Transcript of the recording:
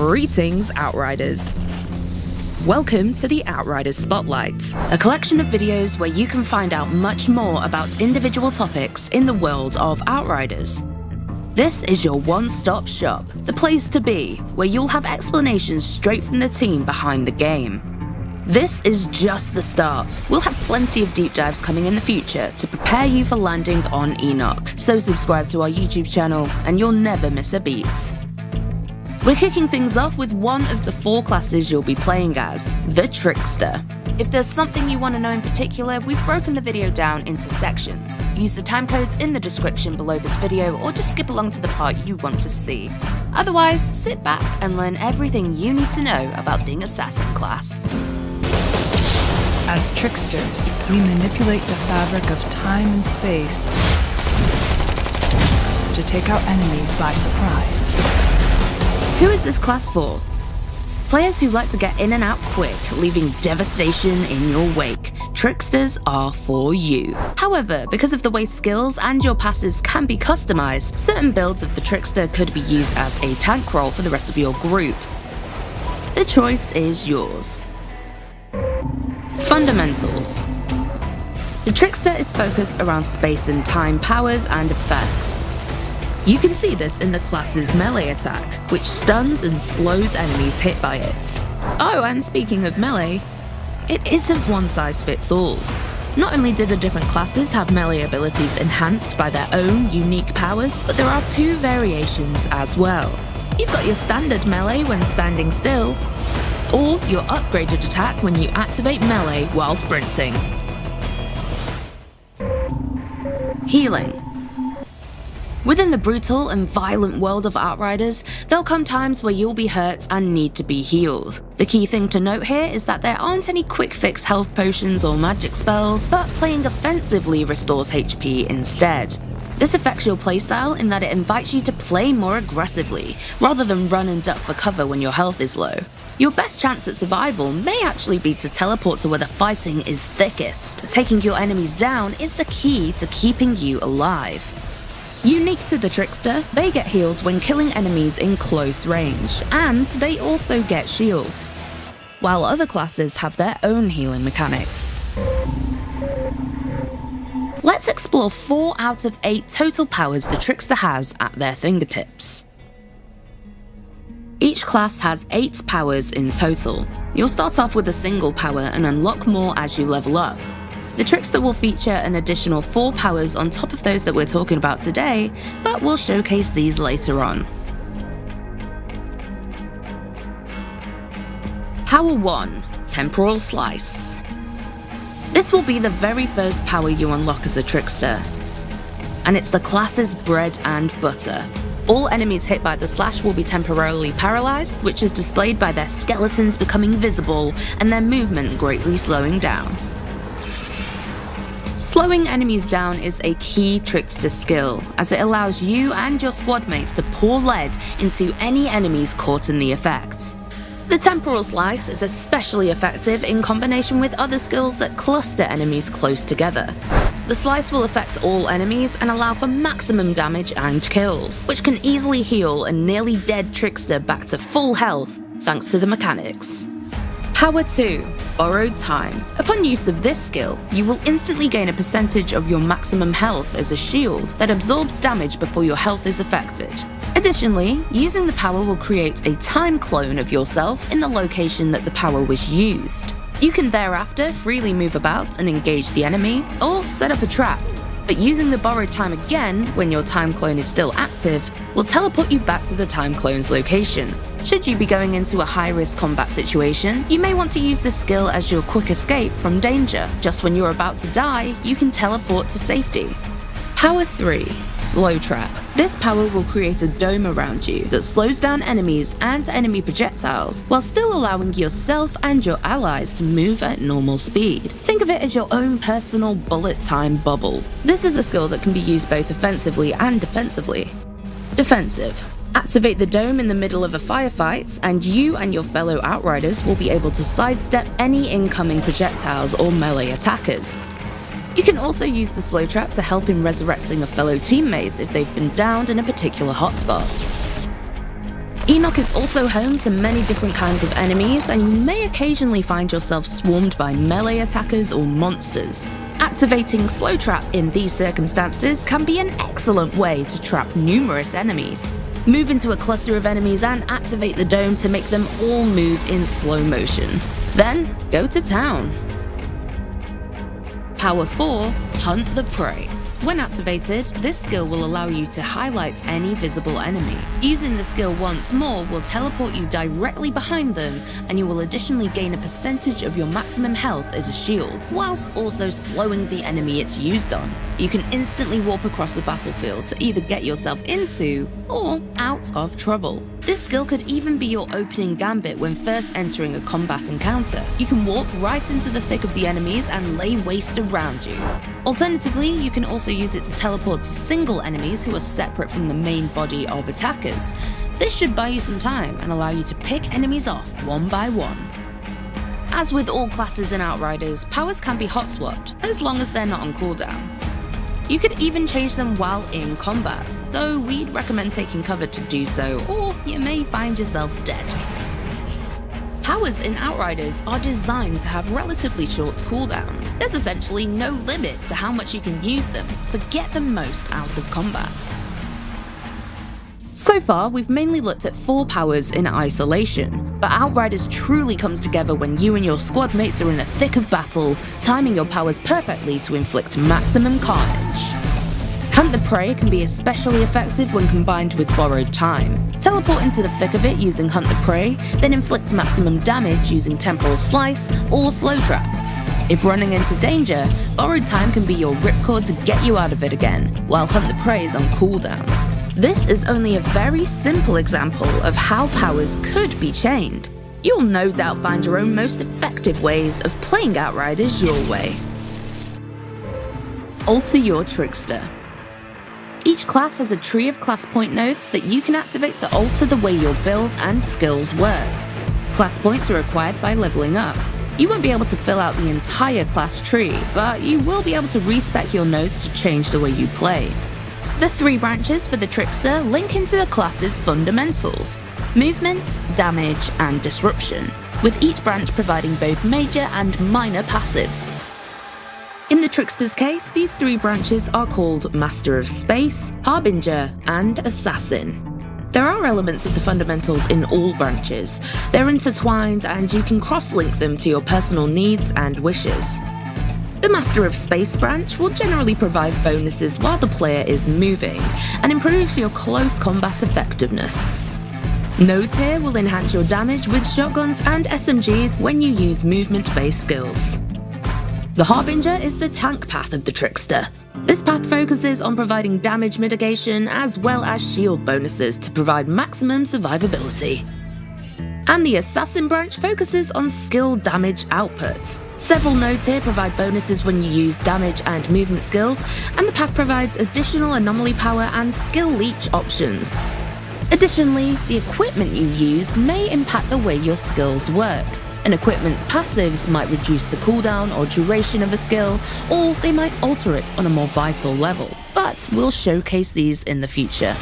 Greetings, Outriders. Welcome to the Outriders Spotlight, a collection of videos where you can find out much more about individual topics in the world of Outriders. This is your one-stop shop, the place to be, where you'll have explanations straight from the team behind the game. This is just the start. We'll have plenty of deep dives coming in the future to prepare you for landing on Enoch, so subscribe to our YouTube channel and you'll never miss a beat. We're kicking things off with one of the 4 classes you'll be playing as, the Trickster. If there's something you want to know in particular, we've broken the video down into sections. Use the timecodes in the description below this video or just skip along to the part you want to see. Otherwise, sit back and learn everything you need to know about the Assassin class. As Tricksters, we manipulate the fabric of time and space to take out enemies by surprise. Who is this class for? Players who like to get in and out quick, leaving devastation in your wake. Tricksters are for you. However, because of the way skills and your passives can be customized, certain builds of the Trickster could be used as a tank role for the rest of your group. The choice is yours. Fundamentals. The Trickster is focused around space and time powers and effects. You can see this in the class's melee attack, which stuns and slows enemies hit by it. Oh, and speaking of melee, it isn't one size fits all. Not only do the different classes have melee abilities enhanced by their own unique powers, but there are 2 variations as well. You've got your standard melee when standing still, or your upgraded attack when you activate melee while sprinting. Healing. Within the brutal and violent world of Outriders, there'll come times where you'll be hurt and need to be healed. The key thing to note here is that there aren't any quick fix health potions or magic spells, but playing offensively restores HP instead. This affects your playstyle in that it invites you to play more aggressively, rather than run and duck for cover when your health is low. Your best chance at survival may actually be to teleport to where the fighting is thickest. Taking your enemies down is the key to keeping you alive. Unique to the Trickster, they get healed when killing enemies in close range, and they also get shields, while other classes have their own healing mechanics. Let's explore 4 out of 8 total powers the Trickster has at their fingertips. Each class has 8 powers in total. You'll start off with a single power and unlock more as you level up. The Trickster will feature an additional 4 powers on top of those that we're talking about today, but we'll showcase these later on. Power 1, Temporal Slice. This will be the very first power you unlock as a Trickster, and it's the class's bread and butter. All enemies hit by the slash will be temporarily paralyzed, which is displayed by their skeletons becoming visible and their movement greatly slowing down. Slowing enemies down is a key Trickster skill, as it allows you and your squad mates to pour lead into any enemies caught in the effect. The Temporal Slice is especially effective in combination with other skills that cluster enemies close together. The slice will affect all enemies and allow for maximum damage and kills, which can easily heal a nearly dead Trickster back to full health thanks to the mechanics. Power 2, Borrowed Time. Upon use of this skill, you will instantly gain a percentage of your maximum health as a shield that absorbs damage before your health is affected. Additionally, using the power will create a time clone of yourself in the location that the power was used. You can thereafter freely move about and engage the enemy, or set up a trap. But using the borrowed time again, when your time clone is still active, will teleport you back to the time clone's location. Should you be going into a high-risk combat situation, you may want to use this skill as your quick escape from danger. Just when you're about to die, you can teleport to safety. Power 3, Slow Trap. This power will create a dome around you that slows down enemies and enemy projectiles, while still allowing yourself and your allies to move at normal speed. Think of it as your own personal bullet time bubble. This is a skill that can be used both offensively and defensively. Defensive. Activate the dome in the middle of a firefight, and you and your fellow Outriders will be able to sidestep any incoming projectiles or melee attackers. You can also use the slow trap to help in resurrecting a fellow teammate if they've been downed in a particular hotspot. Enoch is also home to many different kinds of enemies, and you may occasionally find yourself swarmed by melee attackers or monsters. Activating Slow Trap in these circumstances can be an excellent way to trap numerous enemies. Move into a cluster of enemies and activate the dome to make them all move in slow motion. Then, go to town. Power 4, Hunt the Prey. When activated, this skill will allow you to highlight any visible enemy. Using the skill once more will teleport you directly behind them, and you will additionally gain a percentage of your maximum health as a shield, whilst also slowing the enemy it's used on. You can instantly warp across the battlefield to either get yourself into or out of trouble. This skill could even be your opening gambit when first entering a combat encounter. You can walk right into the thick of the enemies and lay waste around you. Alternatively, you can also use it to teleport to single enemies who are separate from the main body of attackers. This should buy you some time and allow you to pick enemies off one by one. As with all classes in Outriders, powers can be hot swapped, as long as they're not on cooldown. You could even change them while in combat, though we'd recommend taking cover to do so, or you may find yourself dead. Powers in Outriders are designed to have relatively short cooldowns. There's essentially no limit to how much you can use them to get the most out of combat. So far, we've mainly looked at 4 powers in isolation, but Outriders truly comes together when you and your squad mates are in the thick of battle, timing your powers perfectly to inflict maximum carnage. Hunt the Prey can be especially effective when combined with Borrowed Time. Teleport into the thick of it using Hunt the Prey, then inflict maximum damage using Temporal Slice or Slow Trap. If running into danger, Borrowed Time can be your ripcord to get you out of it again, while Hunt the Prey is on cooldown. This is only a very simple example of how powers could be chained. You'll no doubt find your own most effective ways of playing Outriders your way. Alter your Trickster. Each class has a tree of class point nodes that you can activate to alter the way your build and skills work. Class points are acquired by leveling up. You won't be able to fill out the entire class tree, but you will be able to respec your nodes to change the way you play. The 3 branches for the Trickster link into the class's fundamentals: movement, damage, and disruption, with each branch providing both major and minor passives. In the Trickster's case, these 3 branches are called Master of Space, Harbinger, and Assassin. There are elements of the fundamentals in all branches. They're intertwined, and you can cross-link them to your personal needs and wishes. The Master of Space branch will generally provide bonuses while the player is moving, and improves your close combat effectiveness. Nodes here will enhance your damage with shotguns and SMGs when you use movement-based skills. The Harbinger is the tank path of the Trickster. This path focuses on providing damage mitigation as well as shield bonuses to provide maximum survivability. And the Assassin branch focuses on skill damage output. Several nodes here provide bonuses when you use damage and movement skills, and the path provides additional anomaly power and skill leech options. Additionally, the equipment you use may impact the way your skills work. An equipment's passives might reduce the cooldown or duration of a skill, or they might alter it on a more vital level, but we'll showcase these in the future.